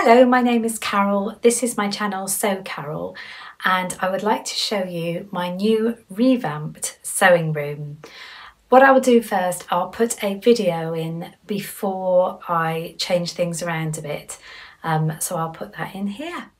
Hello, my name is Carole. This is my channel, So Carole, and I would like to show you my new revamped sewing room. What I will do first, I'll put a video in before I change things around a bit. So I'll put that in here.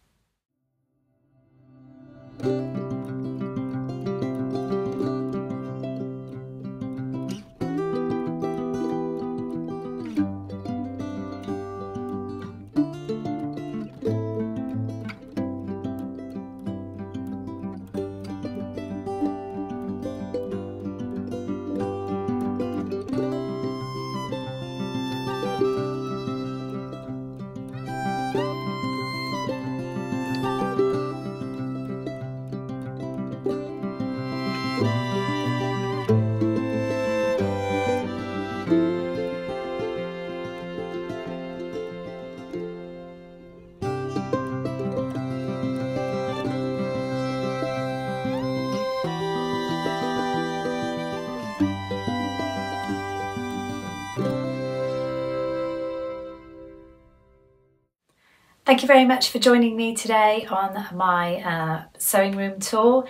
Thank you very much for joining me today on my sewing room tour.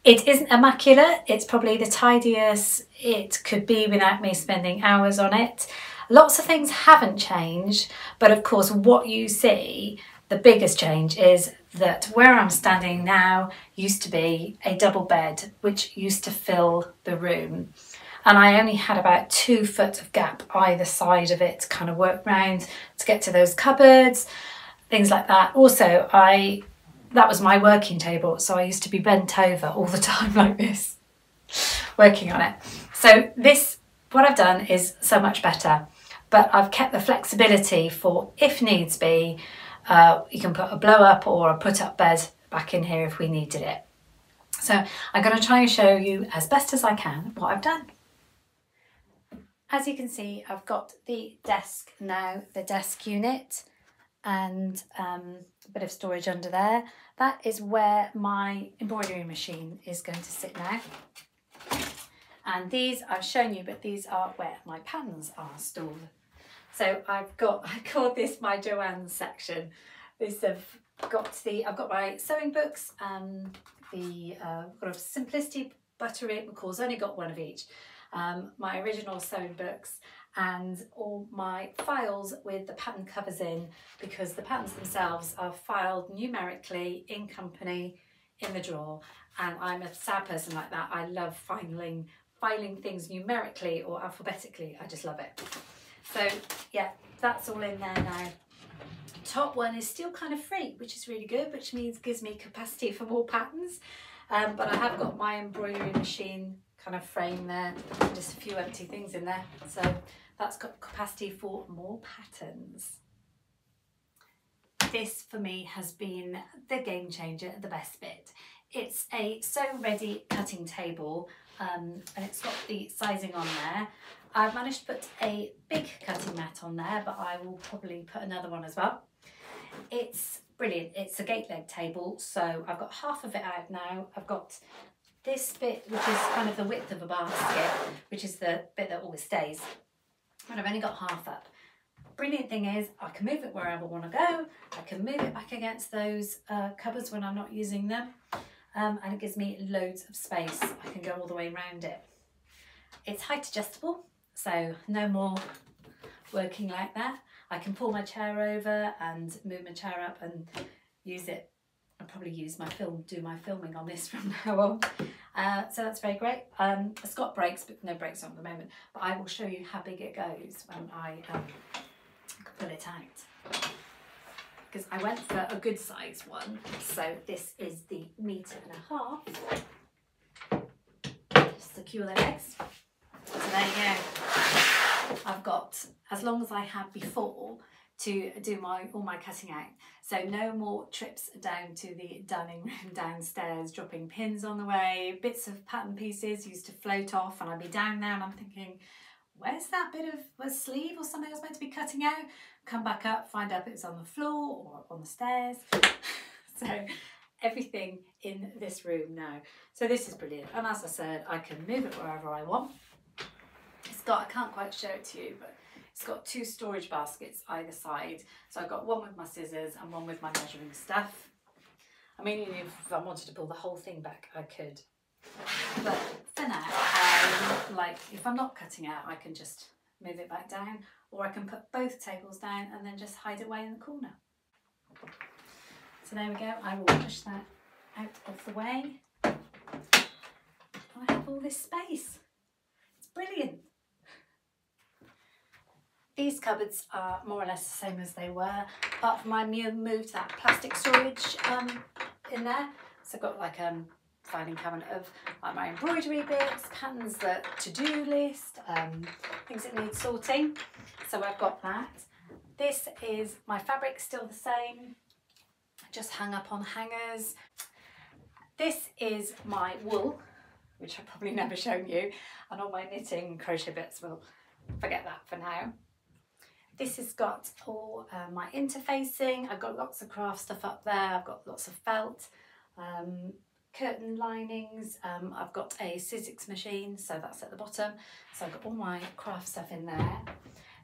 It isn't immaculate, it's probably the tidiest it could be without me spending hours on it. Lots of things haven't changed, but of course what you see, the biggest change is that where I'm standing now used to be a double bed which used to fill the room. And I only had about 2 foot of gap either side of it to kind of work round to get to those cupboards. Things like that. Also, that was my working table, so I used to be bent over all the time like this, working on it. So what I've done is so much better, but I've kept the flexibility for, if needs be, you can put a blow up or a put up bed back in here if we needed it. So I'm going to try and show you as best as I can what I've done. As you can see, I've got the desk now, the desk unit, and a bit of storage under there. That is where my embroidery machine is going to sit now. And these I've shown you, but these are where my patterns are stored. So I called this my Joanne's section. I've got my sewing books, the I've got a Simplicity Buttery McCall's, only got one of each. My original sewing books, and all my files with the pattern covers in, because the patterns themselves are filed numerically in company in the drawer, and I'm a sad person like that. I love filing things numerically or alphabetically. I just love it. So yeah, that's all in there now. Top one is still kind of free, which is really good, which means gives me capacity for more patterns. But I have got my embroidery machine kind of frame there, just a few empty things in there, so that's got capacity for more patterns. This for me has been the game changer, the best bit. It's a sew ready cutting table, and it's got the sizing on there. I've managed to put a big cutting mat on there, but I will probably put another one as well. It's brilliant. It's a gate leg table, so I've got half of it out now. I've got this bit, which is kind of the width of a basket, which is the bit that always stays, and I've only got half up. Brilliant thing is I can move it wherever I want to go. I can move it back against those cupboards when I'm not using them, and it gives me loads of space. I can go all the way around it. It's height adjustable, so no more working like that. I can pull my chair over and move my chair up and use it. I'll probably do my filming on this from now on. So that's very great. It's got brakes, but no brakes on at the moment. But I will show you how big it goes when I pull it out. Because I went for a good size one. So this is the 1.5 meters. Just secure the legs. So there you go. I've got as long as I had before to do all my cutting out. So no more trips down to the dining room downstairs, dropping pins on the way. Bits of pattern pieces used to float off, and I'd be down there and I'm thinking, where's that bit of a sleeve or something I was meant to be cutting out? Come back up, find out it's on the floor or on the stairs. So everything in this room now. So this is brilliant. And as I said, I can move it wherever I want. I can't quite show it to you, but It's got 2 storage baskets either side. So I've got one with my scissors and one with my measuring stuff. I mean, if I wanted to pull the whole thing back, I could. But for now, like if I'm not cutting out, I can just move it back down, or I can put both tables down and then just hide it away in the corner. So there we go. I will push that out of the way. I have all this space. It's brilliant. These cupboards are more or less the same as they were, apart from I moved that plastic storage in there. So I've got like filing cabinet of like my embroidery bits, patterns, the to-do list, things that need sorting. So I've got that. This is my fabric, still the same, just hung up on hangers. This is my wool, which I've probably never shown you, and all my knitting and crochet bits, we'll forget that for now. This has got all my interfacing. I've got lots of craft stuff up there. I've got lots of felt, curtain linings. I've got a Sizzix machine, so that's at the bottom. So I've got all my craft stuff in there.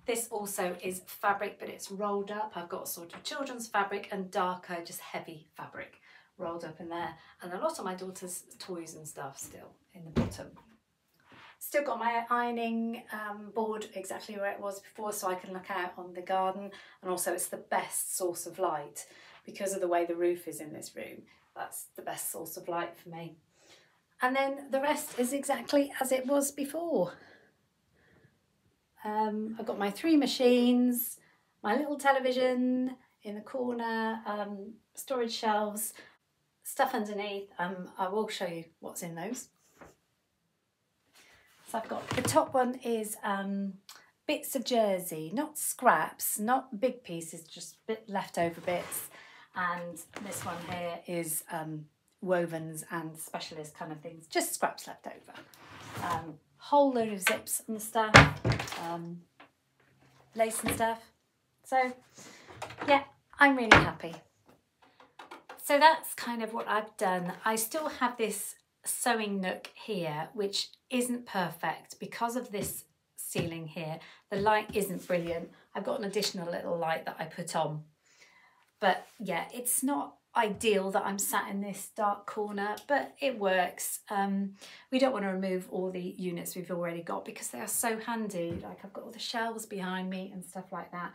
This also is fabric, but it's rolled up. I've got sort of children's fabric and darker, just heavy fabric rolled up in there. And a lot of my daughter's toys and stuff still in the bottom. Still got my ironing board exactly where it was before, so I can look out on the garden, and also it's the best source of light because of the way the roof is in this room. That's the best source of light for me. And then the rest is exactly as it was before. I've got my 3 machines, my little television in the corner, storage shelves, stuff underneath. I will show you what's in those. So I've got, the top one is bits of jersey, not scraps, not big pieces, just leftover bits. And this one here is wovens and specialist kind of things, just scraps left over. Whole load of zips and stuff, lace and stuff. So yeah, I'm really happy. So that's kind of what I've done. I still have this sewing nook here, which isn't perfect because of this ceiling here. The light isn't brilliant. I've got an additional little light that I put on. But yeah, it's not ideal that I'm sat in this dark corner, but it works. We don't want to remove all the units we've already got because they are so handy. Like I've got all the shelves behind me and stuff like that.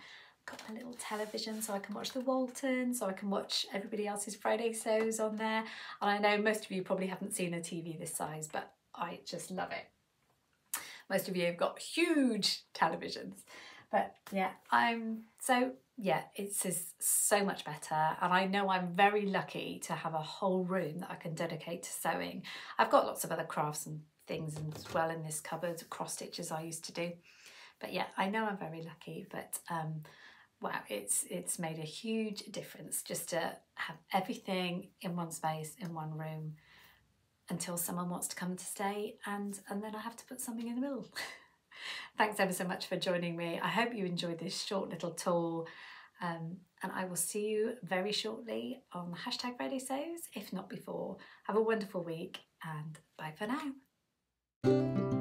Got my little television so I can watch the Walton, so I can watch everybody else's Friday sews on there. And I know most of you probably haven't seen a TV this size, but I just love it. Most of you have got huge televisions. But yeah, it's just so much better. And I know I'm very lucky to have a whole room that I can dedicate to sewing. I've got lots of other crafts and things as well in this cupboard, cross stitches I used to do. But yeah, I know I'm very lucky, but wow, it's made a huge difference just to have everything in one space, in one room, until someone wants to come to stay, and then I have to put something in the middle. Thanks ever so much for joining me. I hope you enjoyed this short little tour, and I will see you very shortly on #FridaySews, if not before. Have a wonderful week, and bye for now.